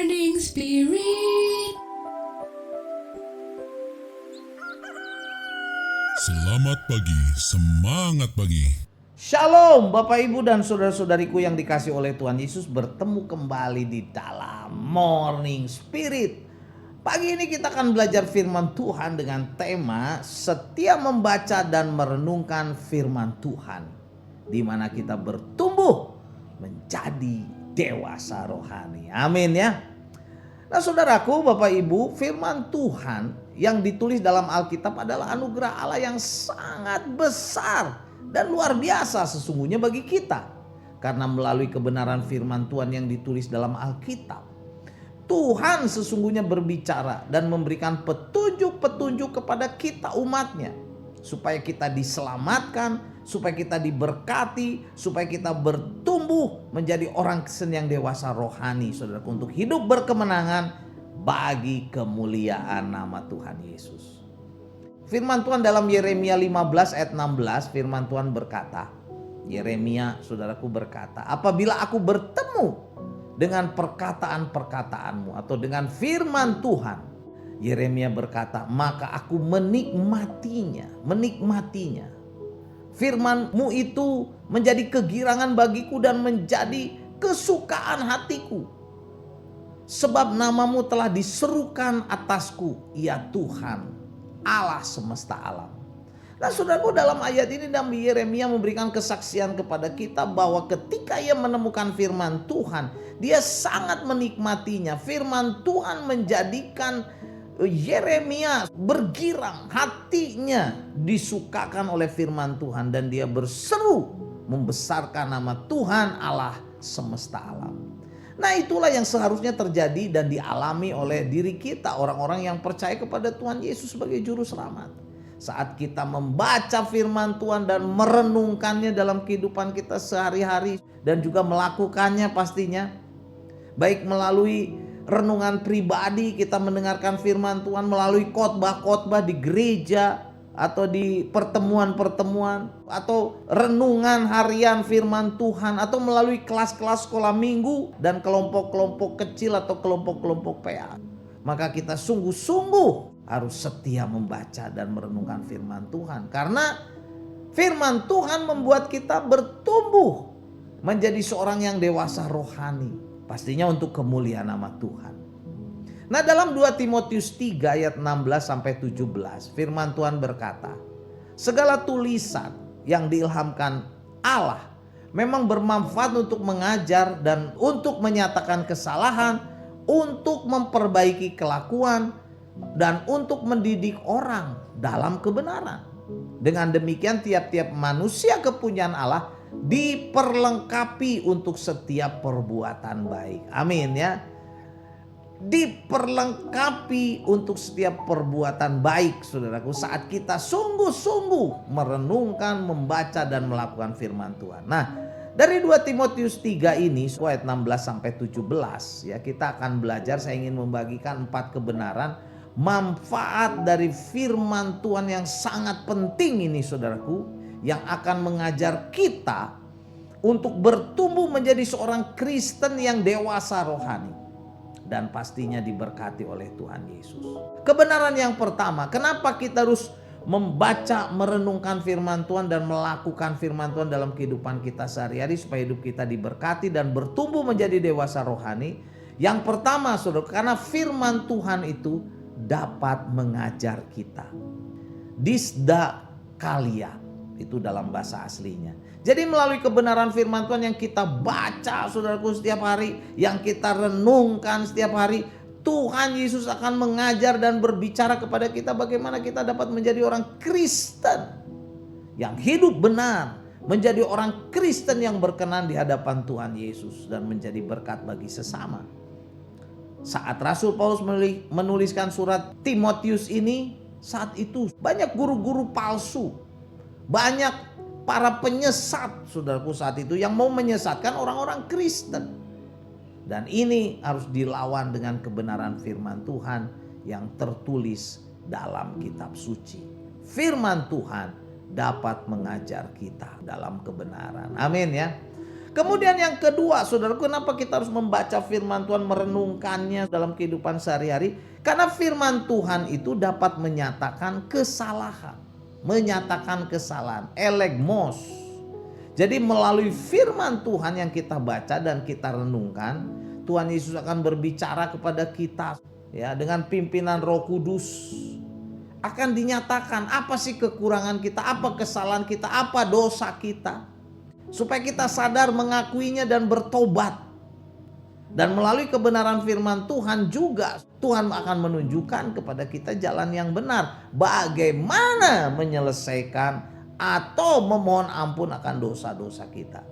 Morning Spirit. Selamat pagi, semangat pagi. Shalom Bapak Ibu dan saudara-saudariku yang dikasih oleh Tuhan Yesus, bertemu kembali di dalam Morning Spirit. Pagi ini kita akan belajar firman Tuhan dengan tema setia membaca dan merenungkan firman Tuhan, di mana kita bertumbuh menjadi dewasa rohani. Amin ya. Nah saudaraku, Bapak Ibu, firman Tuhan yang ditulis dalam Alkitab adalah anugerah Allah yang sangat besar dan luar biasa sesungguhnya bagi kita. Karena melalui kebenaran firman Tuhan yang ditulis dalam Alkitab, Tuhan sesungguhnya berbicara dan memberikan petunjuk-petunjuk kepada kita umatnya. Supaya kita diselamatkan, supaya kita diberkati, supaya kita bertumbuh menjadi orang Kristen yang dewasa rohani, saudara, untuk hidup berkemenangan bagi kemuliaan nama Tuhan Yesus. Firman Tuhan dalam Yeremia 15 ayat 16, firman Tuhan berkata, Yeremia saudaraku berkata, apabila aku bertemu dengan perkataan-perkataanmu atau dengan firman Tuhan, Yeremia berkata, maka aku menikmatinya. Firman-Mu itu menjadi kegirangan bagiku dan menjadi kesukaan hatiku. Sebab nama-Mu telah diserukan atasku, ya Tuhan, Allah semesta alam. Nah saudaraku, dalam ayat ini Nabi Yeremia memberikan kesaksian kepada kita bahwa ketika ia menemukan firman Tuhan, dia sangat menikmatinya. Firman Tuhan menjadikan Yeremia bergirang, hatinya disukakan oleh firman Tuhan, dan dia berseru membesarkan nama Tuhan Allah semesta alam. Nah itulah yang seharusnya terjadi dan dialami oleh diri kita, orang-orang yang percaya kepada Tuhan Yesus sebagai juru selamat. Saat kita membaca firman Tuhan dan merenungkannya dalam kehidupan kita sehari-hari, dan juga melakukannya pastinya, baik melalui renungan pribadi, kita mendengarkan firman Tuhan melalui khotbah-khotbah di gereja atau di pertemuan-pertemuan, atau renungan harian firman Tuhan, atau melalui kelas-kelas sekolah minggu dan kelompok-kelompok kecil atau kelompok-kelompok PA. Maka kita sungguh-sungguh harus setia membaca dan merenungkan firman Tuhan, karena firman Tuhan membuat kita bertumbuh menjadi seorang yang dewasa rohani. Pastinya untuk kemuliaan nama Tuhan. Nah dalam 2 Timotius 3 ayat 16 sampai 17 firman Tuhan berkata, segala tulisan yang diilhamkan Allah memang bermanfaat untuk mengajar dan untuk menyatakan kesalahan, untuk memperbaiki kelakuan, dan untuk mendidik orang dalam kebenaran. Dengan demikian tiap-tiap manusia kepunyaan Allah diperlengkapi untuk setiap perbuatan baik. Amin ya. Diperlengkapi untuk setiap perbuatan baik, saudaraku, saat kita sungguh-sungguh merenungkan, membaca dan melakukan firman Tuhan. Nah, dari 2 Timotius 3 ini ayat 16 sampai 17 ya, kita akan belajar. Saya ingin membagikan 4 kebenaran manfaat dari firman Tuhan yang sangat penting ini, saudaraku, yang akan mengajar kita untuk bertumbuh menjadi seorang Kristen yang dewasa rohani dan pastinya diberkati oleh Tuhan Yesus. Kebenaran yang pertama, kenapa kita harus membaca, merenungkan firman Tuhan dan melakukan firman Tuhan dalam kehidupan kita sehari-hari supaya hidup kita diberkati dan bertumbuh menjadi dewasa rohani? Yang pertama, saudara, karena firman Tuhan itu dapat mengajar kita. Disda kalia, itu dalam bahasa aslinya. Jadi melalui kebenaran firman Tuhan yang kita baca, saudaraku, setiap hari, yang kita renungkan setiap hari, Tuhan Yesus akan mengajar dan berbicara kepada kita bagaimana kita dapat menjadi orang Kristen yang hidup benar, menjadi orang Kristen yang berkenan di hadapan Tuhan Yesus dan menjadi berkat bagi sesama. Saat Rasul Paulus menuliskan surat Timotius ini, saat itu banyak guru-guru palsu, banyak para penyesat, saudaraku, saat itu yang mau menyesatkan orang-orang Kristen. Dan ini harus dilawan dengan kebenaran firman Tuhan yang tertulis dalam kitab suci. Firman Tuhan dapat mengajar kita dalam kebenaran. Amin ya. Kemudian yang kedua, saudaraku, kenapa kita harus membaca firman Tuhan, merenungkannya dalam kehidupan sehari-hari? Karena firman Tuhan itu dapat menyatakan kesalahan. Menyatakan kesalahan, elegmos. Jadi melalui firman Tuhan yang kita baca dan kita renungkan, Tuhan Yesus akan berbicara kepada kita ya dengan pimpinan Roh Kudus. Akan dinyatakan apa sih kekurangan kita, apa kesalahan kita, apa dosa kita. Supaya kita sadar mengakuinya dan bertobat. Dan melalui kebenaran firman Tuhan juga Tuhan akan menunjukkan kepada kita jalan yang benar. Bagaimana menyelesaikan atau memohon ampun akan dosa-dosa kita.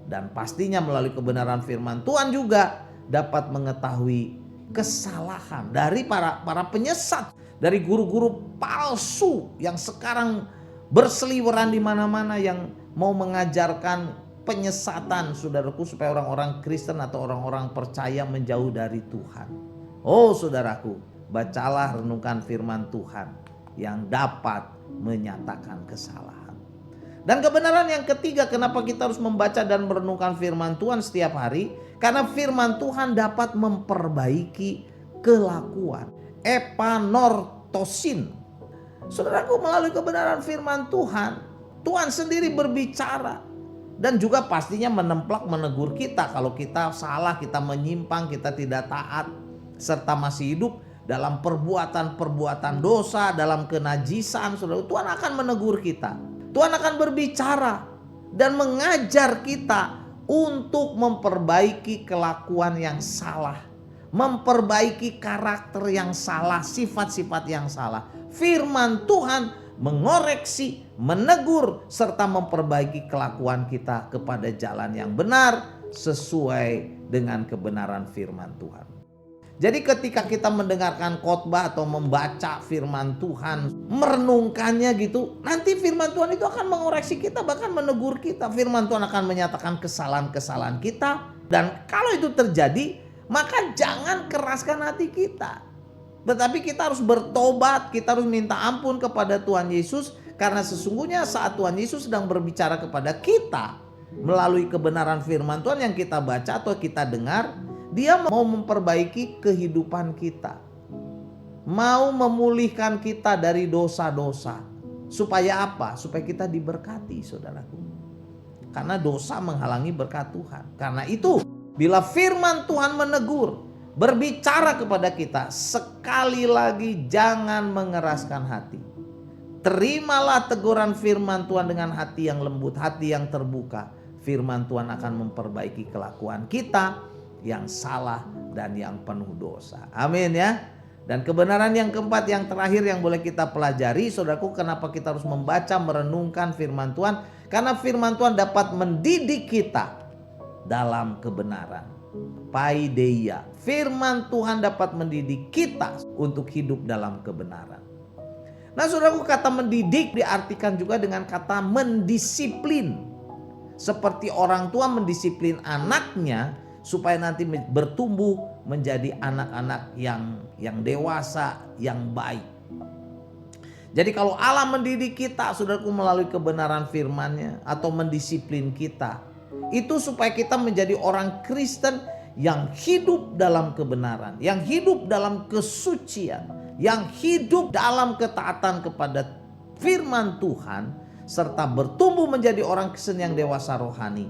Dan pastinya melalui kebenaran firman Tuhan juga dapat mengetahui kesalahan dari para penyesat. Dari guru-guru palsu yang sekarang berseliweran di mana-mana yang mau mengajarkan penyesatan, saudaraku, supaya orang-orang Kristen atau orang-orang percaya menjauh dari Tuhan. Oh saudaraku, bacalah, renungkan firman Tuhan yang dapat menyatakan kesalahan. Dan kebenaran yang ketiga, kenapa kita harus membaca dan merenungkan firman Tuhan setiap hari? Karena firman Tuhan dapat memperbaiki kelakuan. Epanortosin. Saudaraku, melalui kebenaran firman Tuhan, Tuhan sendiri berbicara dan juga pastinya menemplak, menegur kita kalau kita salah, kita menyimpang, kita tidak taat, serta masih hidup dalam perbuatan-perbuatan dosa, dalam kenajisan. Saudara, Tuhan akan menegur kita. Tuhan akan berbicara dan mengajar kita untuk memperbaiki kelakuan yang salah, memperbaiki karakter yang salah, sifat-sifat yang salah. Firman Tuhan mengoreksi, menegur, serta memperbaiki kelakuan kita kepada jalan yang benar sesuai dengan kebenaran firman Tuhan. Jadi ketika kita mendengarkan khotbah atau membaca firman Tuhan, merenungkannya gitu, nanti firman Tuhan itu akan mengoreksi kita, bahkan menegur kita. Firman Tuhan akan menyatakan kesalahan-kesalahan kita. Dan kalau itu terjadi, maka jangan keraskan hati kita. Tetapi kita harus bertobat, kita harus minta ampun kepada Tuhan Yesus. Karena sesungguhnya saat Tuhan Yesus sedang berbicara kepada kita melalui kebenaran firman Tuhan yang kita baca atau kita dengar, Dia mau memperbaiki kehidupan kita. Mau memulihkan kita dari dosa-dosa. Supaya apa? Supaya kita diberkati, saudaraku. Karena dosa menghalangi berkat Tuhan. Karena itu, bila firman Tuhan menegur, berbicara kepada kita, sekali lagi jangan mengeraskan hati. Terimalah teguran firman Tuhan dengan hati yang lembut, hati yang terbuka. Firman Tuhan akan memperbaiki kelakuan kita yang salah dan yang penuh dosa. Amin ya. Dan kebenaran yang keempat, yang terakhir yang boleh kita pelajari, saudaraku, kenapa kita harus membaca, merenungkan firman Tuhan? Karena firman Tuhan dapat mendidik kita dalam kebenaran. Paideia. Firman Tuhan dapat mendidik kita untuk hidup dalam kebenaran. Nah saudaraku, kata mendidik diartikan juga dengan kata mendisiplin. Seperti orang tua mendisiplin anaknya supaya nanti bertumbuh menjadi anak-anak yang dewasa, yang baik. Jadi kalau Allah mendidik kita, saudaraku, melalui kebenaran firman-Nya atau mendisiplin kita, itu supaya kita menjadi orang Kristen yang hidup dalam kebenaran, yang hidup dalam kesucian, yang hidup dalam ketaatan kepada firman Tuhan, serta bertumbuh menjadi orang Kristen yang dewasa rohani,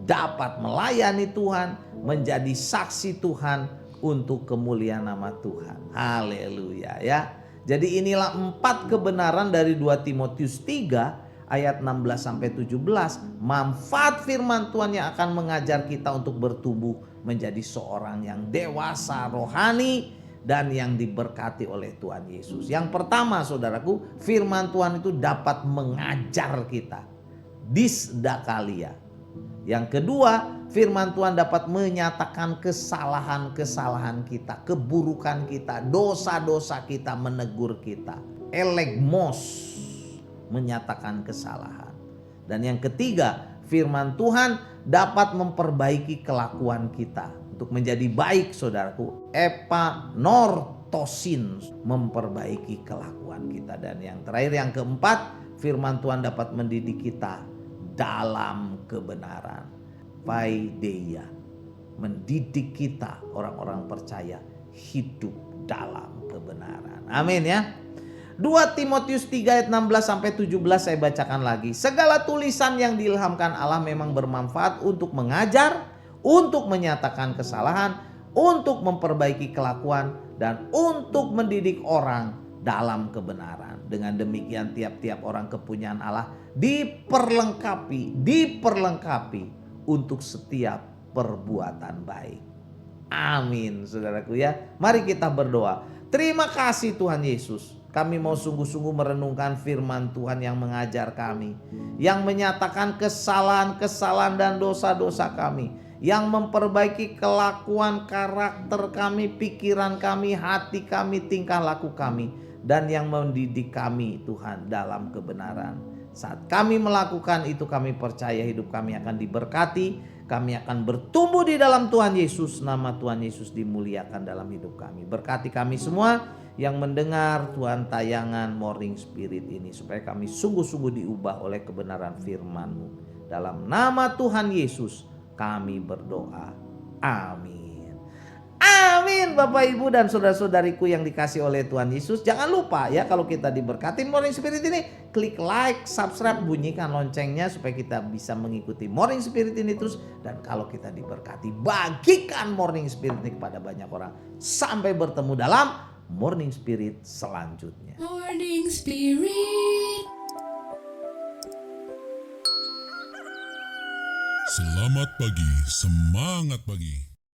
dapat melayani Tuhan, menjadi saksi Tuhan untuk kemuliaan nama Tuhan. Haleluya ya. Jadi inilah 4 kebenaran dari 2 Timotius 3 ayat 16 sampai 17, manfaat firman Tuhan yang akan mengajar kita untuk bertumbuh menjadi seorang yang dewasa rohani dan yang diberkati oleh Tuhan Yesus. Yang pertama, saudaraku, firman Tuhan itu dapat mengajar kita, disdakalia. Yang kedua, firman Tuhan dapat menyatakan kesalahan-kesalahan kita, keburukan kita, dosa-dosa kita, menegur kita. Elegmos, menyatakan kesalahan. Dan yang ketiga, firman Tuhan dapat memperbaiki kelakuan kita untuk menjadi baik, saudaraku. Epanortosin, memperbaiki kelakuan kita. Dan yang terakhir, yang keempat, firman Tuhan dapat mendidik kita dalam kebenaran. paideia. Mendidik kita orang-orang percaya hidup dalam kebenaran. Amin ya. 2 Timotius 3 ayat 16 sampai 17 saya bacakan lagi. Segala tulisan yang diilhamkan Allah memang bermanfaat untuk mengajar, untuk menyatakan kesalahan, untuk memperbaiki kelakuan, dan untuk mendidik orang dalam kebenaran. Dengan demikian tiap-tiap orang kepunyaan Allah diperlengkapi untuk setiap perbuatan baik. Amin saudaraku ya. Mari kita berdoa. Terima kasih Tuhan Yesus. Kami mau sungguh-sungguh merenungkan firman Tuhan yang mengajar kami. Yang menyatakan kesalahan-kesalahan dan dosa-dosa kami. Yang memperbaiki kelakuan karakter kami, pikiran kami, hati kami, tingkah laku kami. Dan yang mendidik kami Tuhan dalam kebenaran. Saat kami melakukan itu kami percaya hidup kami akan diberkati. Kami akan bertumbuh di dalam Tuhan Yesus. Nama Tuhan Yesus dimuliakan dalam hidup kami. Berkati kami semua yang mendengar Tuhan tayangan Morning Spirit ini. Supaya kami sungguh-sungguh diubah oleh kebenaran firman-Mu. Dalam nama Tuhan Yesus kami berdoa. Amin. Amin Bapak Ibu dan saudara-saudariku yang dikasih oleh Tuhan Yesus. Jangan lupa ya kalau kita diberkatin Morning Spirit ini. Klik like, subscribe, bunyikan loncengnya supaya kita bisa mengikuti Morning Spirit ini terus. Dan kalau kita diberkati bagikan Morning Spirit ini kepada banyak orang. Sampai bertemu dalam Morning Spirit selanjutnya. Morning Spirit. Selamat pagi, semangat pagi.